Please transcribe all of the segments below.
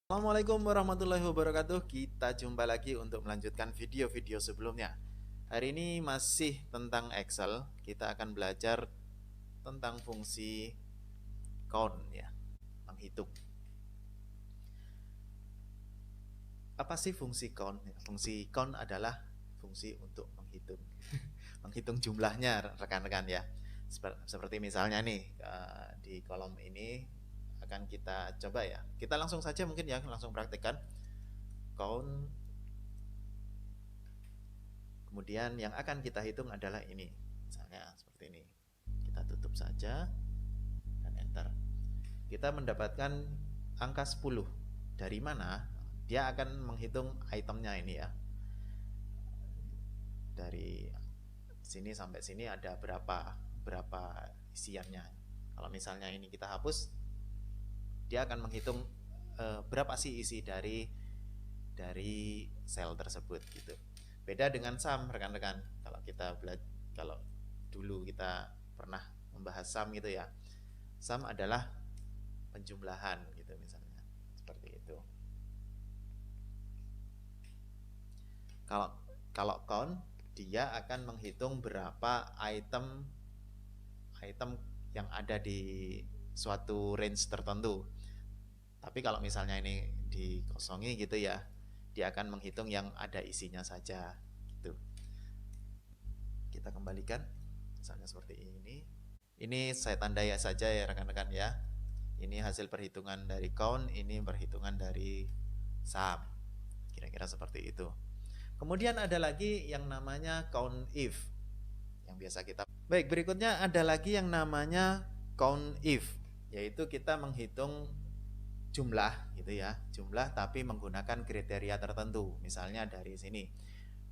Assalamualaikum warahmatullahi wabarakatuh. Kita jumpa lagi untuk melanjutkan video-video sebelumnya. Hari ini masih tentang Excel. Kita akan belajar tentang fungsi count ya, menghitung. Apa sih fungsi count? Fungsi count adalah fungsi untuk menghitung. Menghitung jumlahnya rekan-rekan ya. Seperti misalnya nih di kolom ini akan kita coba ya. Kita langsung saja mungkin ya, langsung praktekkan count. Kemudian yang akan kita hitung adalah ini. Misalnya seperti ini. Kita tutup saja dan enter. Kita mendapatkan angka 10. Dari mana? Dia akan menghitung itemnya ini ya. Dari sini sampai sini ada berapa isiannya. Kalau misalnya ini kita hapus, dia akan menghitung berapa sih isi dari sel tersebut gitu. Beda dengan sum rekan-rekan. Kalau dulu kita pernah membahas sum gitu ya. Sum adalah penjumlahan gitu misalnya. Seperti itu. Kalau count dia akan menghitung berapa item yang ada di suatu range tertentu. Tapi kalau misalnya ini dikosongi gitu ya, dia akan menghitung yang ada isinya saja gitu. Kita kembalikan misalnya seperti ini. Ini saya tandai saja ya rekan-rekan ya. Ini hasil perhitungan dari count, ini perhitungan dari sum. Kira-kira seperti itu. Kemudian ada lagi yang namanya count if yang biasa kita. Baik, berikutnya ada lagi yang namanya count if, yaitu kita menghitung jumlah gitu ya, jumlah tapi menggunakan kriteria tertentu. Misalnya dari sini,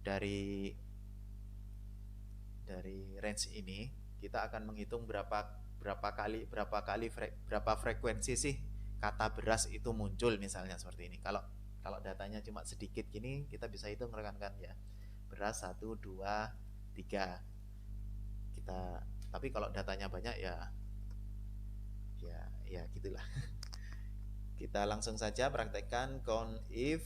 dari range ini kita akan menghitung berapa frekuensi sih kata beras itu muncul misalnya seperti ini. Kalau kalau datanya cuma sedikit gini, kita bisa hitung rekan-rekan ya. Beras 1 2 3. Tapi kalau datanya banyak ya gitulah. Kita langsung saja praktekkan count if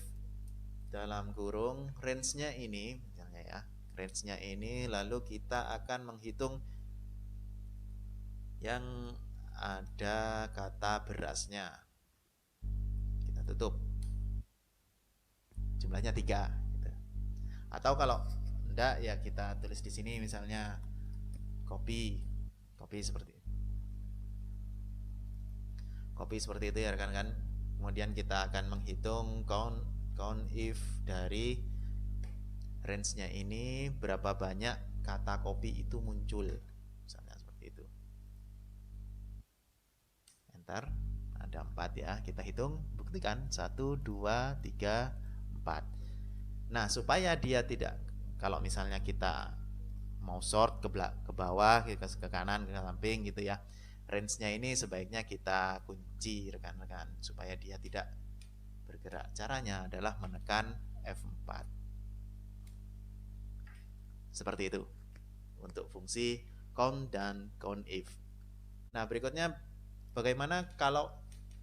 dalam kurung range-nya ini misalnya ya. Range-nya ini lalu kita akan menghitung yang ada kata berasnya. Kita tutup. Jumlahnya 3 gitu. Atau kalau enggak ya kita tulis di sini misalnya copy seperti itu. Copy seperti itu ya rekan-rekan. Kemudian kita akan menghitung count if dari range-nya ini berapa banyak kata copy itu muncul. Misalnya seperti itu. Enter. Ada 4 ya. Kita hitung, buktikan 1 2 3 4. Nah, supaya dia tidak, kalau misalnya kita mau sort ke bawah, ke kanan, ke samping gitu ya, range-nya ini sebaiknya kita kunci rekan-rekan supaya dia tidak bergerak. Caranya adalah menekan F4. Seperti itu untuk fungsi count dan count if. Nah, berikutnya bagaimana kalau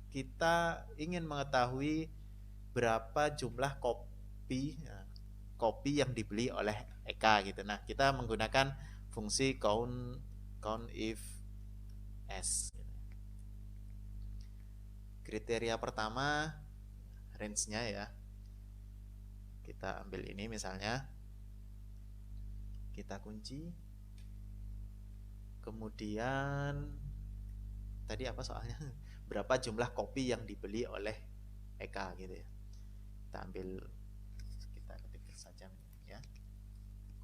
kita ingin mengetahui berapa jumlah kopi yang dibeli oleh Eka gitu. Nah, kita menggunakan fungsi count if s. Kriteria pertama range-nya ya. Kita ambil ini misalnya. Kita kunci. Kemudian tadi apa soalnya? Berapa jumlah kopi yang dibeli oleh Eka gitu ya. Kita ambil, kita ketik saja ya.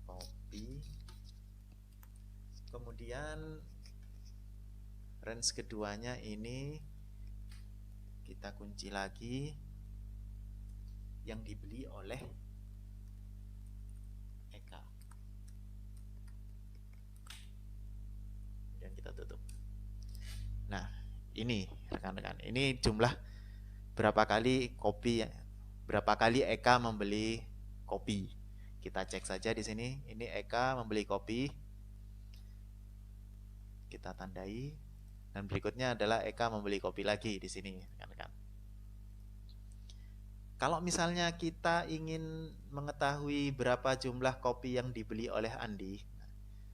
Kopi. Kemudian range keduanya ini kita kunci lagi yang dibeli oleh Eka. Kemudian kita tutup. Nah, ini rekan-rekan, ini jumlah berapa kali Eka membeli kopi. Kita cek saja di sini. Ini Eka membeli kopi. Kita tandai. Dan berikutnya adalah Eka membeli kopi lagi di sini, rekan-rekan. Kalau misalnya kita ingin mengetahui berapa jumlah kopi yang dibeli oleh Andi,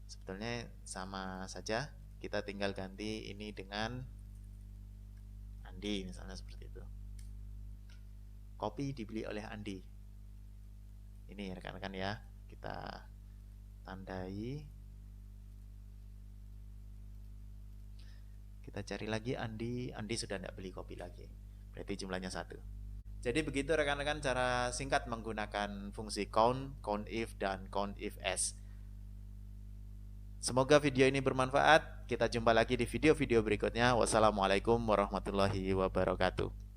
sebetulnya sama saja. Kita tinggal ganti ini dengan Andi, misalnya seperti itu. Kopi dibeli oleh Andi. Ini rekan-rekan ya, kita tandai. Kita cari lagi Andi. Andi sudah tidak beli kopi lagi. Berarti jumlahnya satu. Jadi begitu rekan-rekan cara singkat menggunakan fungsi count, countIf, dan countifs. Semoga video ini bermanfaat. Kita jumpa lagi di video-video berikutnya. Wassalamualaikum warahmatullahi wabarakatuh.